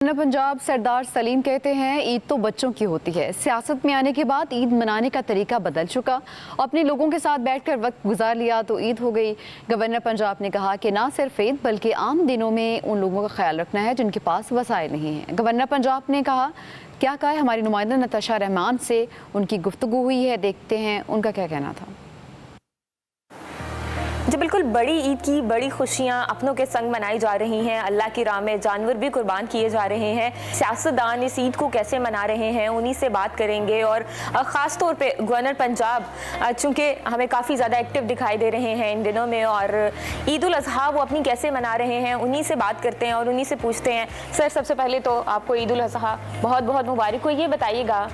पंजाब सरदार सलीम कहते हैं ईद तो बच्चों की होती है। सियासत में आने के बाद ईद मनाने का तरीका बदल चुका। अपने लोगों के साथ बैठकर वक्त गुजार लिया तो ईद हो गई। गवर्नर पंजाब ने कहा कि ना सिर्फ ईद बल्कि आम दिनों में उन लोगों का ख्याल रखना है जिनके पास वसाइल नहीं है। गवर्नर पंजाब ने कहा क्या कहा है हमारी नुमाइंदा नताशा रहमान से, उनकी गुफ्तगू हुई है, देखते हैं उनका क्या कहना था। जी बिल्कुल, बड़ी ईद की बड़ी खुशियां अपनों के संग मनाई जा रही हैं। अल्लाह की राह में जानवर भी कुर्बान किए जा रहे हैं। सियासतदान इस ईद को कैसे मना रहे हैं उन्हीं से बात करेंगे। और ख़ास तौर पे गवर्नर पंजाब चूँकि हमें काफ़ी ज़्यादा एक्टिव दिखाई दे रहे हैं इन दिनों में, और ईद उल अज़हा वो अपनी कैसे मना रहे हैं उन्हीं से बात करते हैं और उन्हीं से पूछते हैं। सर, सबसे पहले तो आपको ईद उल अज़हा बहुत बहुत मुबारक हो। ये बताइएगा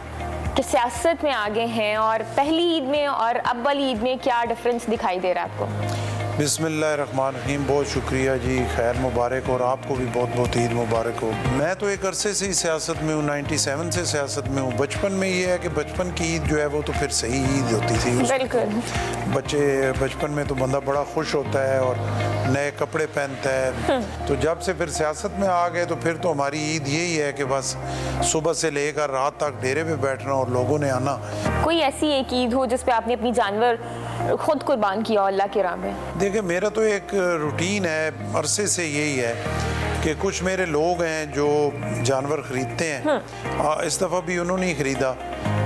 कि सियासत में आगे हैं और पहली ईद में और अब वाली ईद में क्या डिफरेंस दिखाई दे रहा है आपको? बिस्मिल्लाहिर्रहमानिर्रहीम, बहुत शुक्रिया जी, खैर मुबारक और आपको भी बहुत बहुत ईद मुबारक हो। मैं तो एक अरसे से ही सियासत में हूँ, 97 से सियासत में हूँ। बचपन में ये है कि बचपन की ईद जो है वो तो फिर सही ईद होती थी। बचपन में तो बंदा बड़ा खुश होता है और नए कपड़े पहनता है। तो जब से फिर सियासत में आ गए तो फिर तो हमारी ईद यही है कि बस सुबह से लेकर रात तक डेरे पे बैठना और लोगों ने आना। कोई ऐसी एक ईद हो जिस पे आपने अपनी जानवर खुद कुर्बान किया अल्लाह की राह में? देखिए, मेरा तो एक रूटीन है अरसे से, यही है कि कुछ मेरे लोग हैं जो जानवर ख़रीदते हैं। इस दफ़ा भी उन्होंने ही ख़रीदा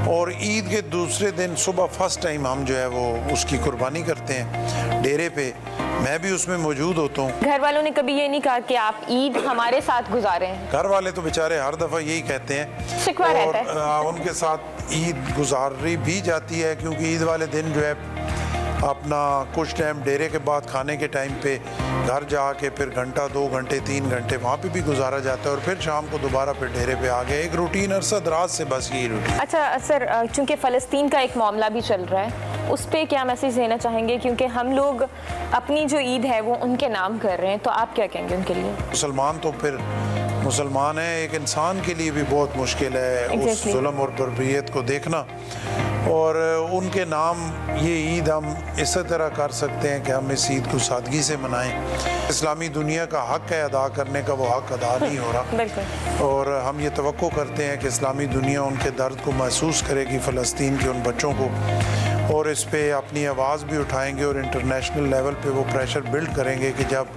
और ईद के दूसरे दिन सुबह फर्स्ट टाइम हम जो है वो उसकी कुर्बानी करते हैं डेरे पे। मैं भी उसमें मौजूद होता हूँ। घर वालों ने कभी ये नहीं कहा कि आप ईद हमारे साथ गुजारें? घर वाले तो बेचारे हर दफ़ा यही कहते हैं, शिकवा रहता है। और उनके साथ ईद गुजारी भी जाती है, क्योंकि ईद वाले दिन जो है अपना कुछ टाइम डेरे के बाद खाने के टाइम पे घर जाके फिर घंटा 2 घंटे 3 घंटे वहाँ पे भी गुजारा जाता है और फिर शाम को दोबारा फिर डेरे पे आ गए। एक रूटीन अरसा दराज से बस यही रूटीन। अच्छा सर, चूँकि फ़लस्तीन का एक मामला भी चल रहा है, उस पर क्या मैसेज देना चाहेंगे? क्योंकि हम लोग अपनी जो ईद है वो उनके नाम कर रहे हैं, तो आप क्या कहेंगे उनके लिए? मुसलमान तो फिर मुसलमान है, एक इंसान के लिए भी बहुत मुश्किल है उस जुल्म और बर्बरियत को देखना। और उनके नाम ये ईद हम इस तरह कर सकते हैं कि हम इस ईद को सादगी से मनाएं। इस्लामी दुनिया का हक़ है अदा करने का, वो हक़ अदा नहीं हो रहा। और हम ये तवक्को करते हैं कि इस्लामी दुनिया उनके दर्द को महसूस करेगी, फ़लस्तीन के उन बच्चों को, और इस पे अपनी आवाज़ भी उठाएंगे और इंटरनेशनल लेवल पे वो प्रेशर बिल्ड करेंगे कि जब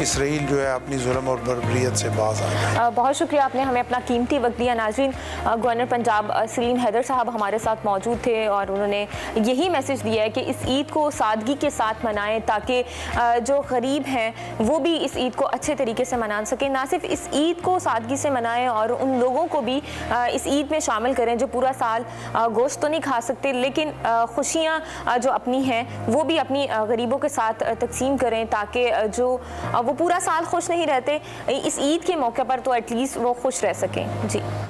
इसराइल जो है अपनी जुल्म और बर्बरियत से बाज आ जाए। बहुत शुक्रिया, आपने हमें अपना कीमती वक्त दिया। नाज़रीन, गवर्नर पंजाब सलीम हैदर साहब हमारे साथ मौजूद थे और उन्होंने यही मैसेज दिया है कि इस ईद को सादगी के साथ मनाएं ताकि जो गरीब हैं वो भी इस ईद को अच्छे तरीके से मना सकें। ना सिर्फ इस ईद को सादगी से मनाएं और उन लोगों को भी इस ईद में शामिल करें जो पूरा साल गोश्त तो नहीं खा सकते, लेकिन खुशियाँ जो अपनी हैं वो भी अपनी गरीबों के साथ तकसीम करें, ताकि जो वो पूरा साल खुश नहीं रहते, इस ईद के मौके पर तो एटलीस्ट वो खुश रह सकें। जी।